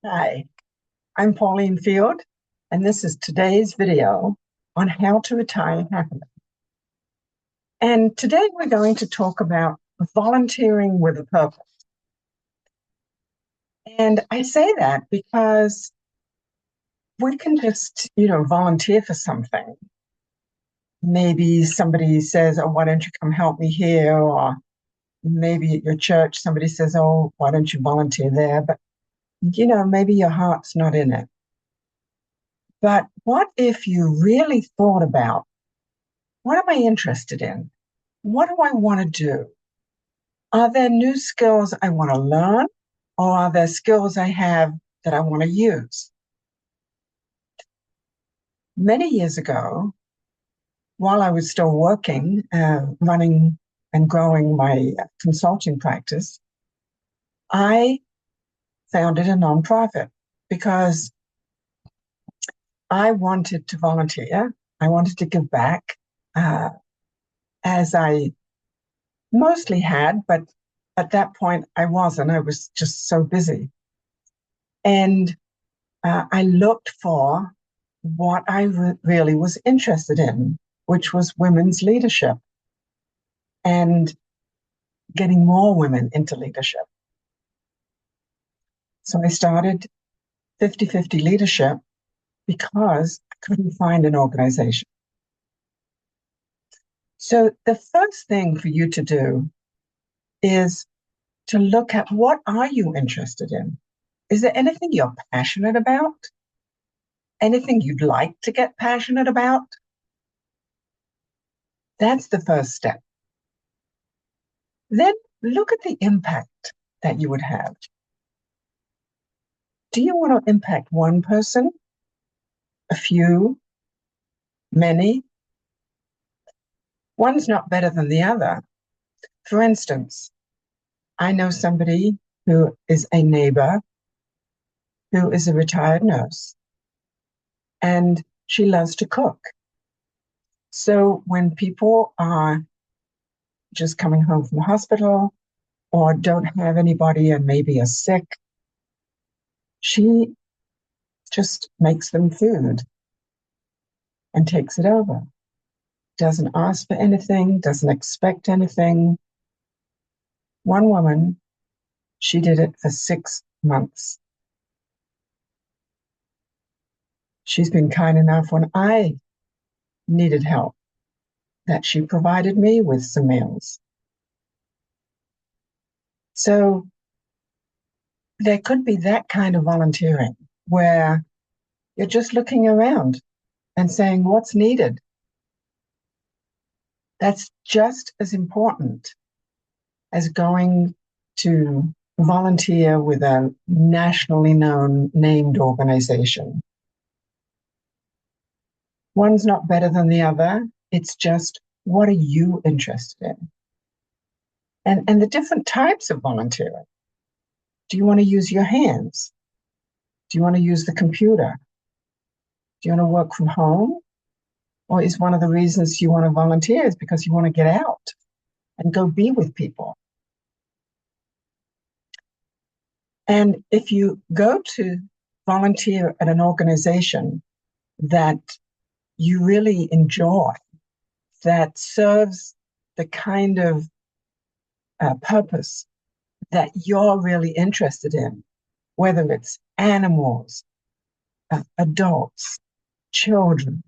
Hi, I'm Pauline Field, and this is today's video on how to retire happily. And today we're going to talk about volunteering with a purpose. And I say that because we can just, volunteer for something. Maybe somebody says, oh, why don't you come help me here? Or maybe at your church, somebody says, oh, why don't you volunteer there? But, maybe your heart's not in it. But what if you really thought about, what am I interested in? What do I want to do? Are there new skills I want to learn, or are there skills I have that I want to use? Many years ago, while I was still working, running and growing my consulting practice, I founded a nonprofit because I wanted to volunteer. I wanted to give back, as I mostly had, but at that point I wasn't. I was just so busy. And I looked for what I really was interested in, which was women's leadership and getting more women into leadership. So I started 50-50 Leadership because I couldn't find an organization. So the first thing for you to do is to look at, what are you interested in? Is there anything you're passionate about? Anything you'd like to get passionate about? That's the first step. Then look at the impact that you would have. Do you want to impact one person, a few, many? One's not better than the other. For instance, I know somebody who is a neighbor who is a retired nurse, and she loves to cook. So when people are just coming home from the hospital or don't have anybody and maybe are sick, she just makes them food and takes it over. Doesn't ask for anything, doesn't expect anything. One woman, she did it for 6 months. She's been kind enough when I needed help that she provided me with some meals. So there could be that kind of volunteering where you're just looking around and saying, what's needed? That's just as important as going to volunteer with a nationally known named organization. One's not better than the other. It's just, what are you interested in? And the different types of volunteering. Do you want to use your hands? Do you want to use the computer? Do you want to work from home? Or is one of the reasons you want to volunteer is because you want to get out and go be with people? And if you go to volunteer at an organization that you really enjoy, that serves the kind of purpose that you're really interested in, whether it's animals, adults, children,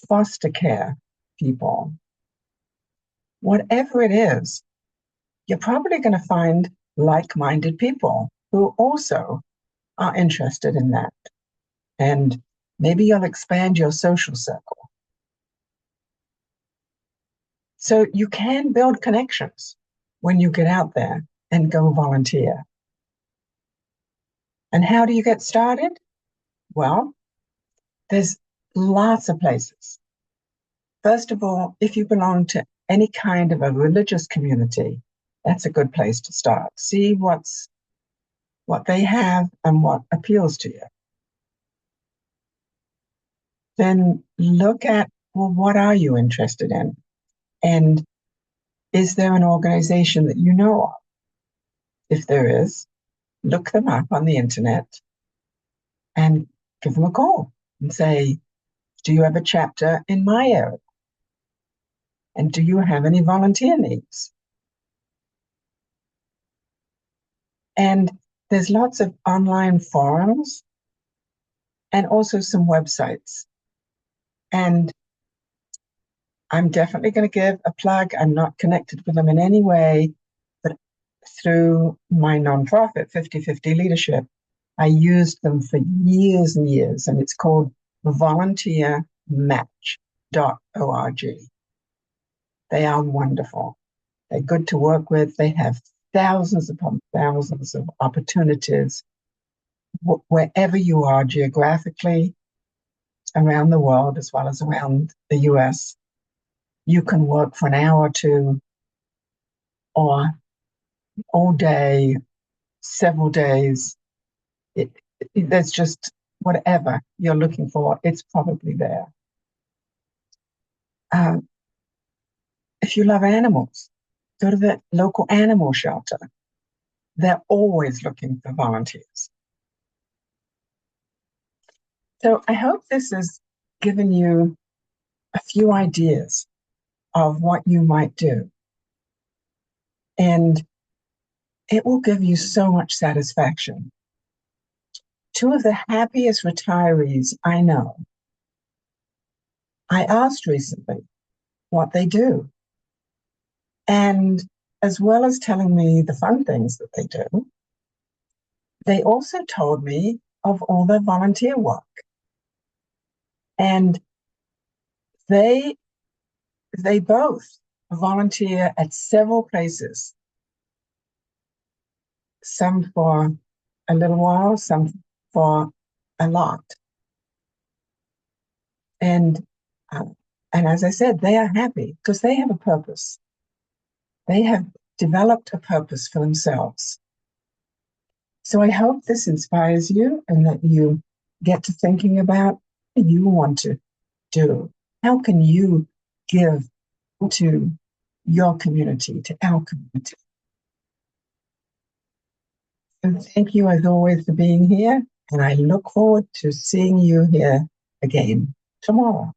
foster care people, whatever it is, you're probably going to find like-minded people who also are interested in that. And maybe you'll expand your social circle. So you can build connections when you get out there and go volunteer. And how do you get started? Well, there's lots of places. First of all, if you belong to any kind of a religious community, that's a good place to start. See what they have and what appeals to you. Then look at, well, what are you interested in? And is there an organization that you know of? If there is, look them up on the internet and give them a call and say, do you have a chapter in my area? And do you have any volunteer needs? And there's lots of online forums and also some websites. And I'm definitely going to give a plug. I'm not connected with them in any way, but through my nonprofit, 50/50 Leadership, I used them for years and years, and it's called volunteermatch.org. They are wonderful. They're good to work with. They have thousands upon thousands of opportunities wherever you are geographically around the world, as well as around the US. You can work for an hour or two, or all day, several days. There's just whatever you're looking for, it's probably there. Um, if you love animals, go to the local animal shelter. They're always looking for volunteers. So I hope this has given you a few ideas of what you might do. And it will give you so much satisfaction. Two of the happiest retirees I know, I asked recently what they do. And as well as telling me the fun things that they do, they also told me of all their volunteer work. And they both volunteer at several places, some for a little while, some for a lot. And as I said, they are happy because they have a purpose. They have developed a purpose for themselves. So I hope this inspires you and that you get to thinking about what you want to do. How can you give to your community, to our community? And thank you as always for being here. And I look forward to seeing you here again tomorrow.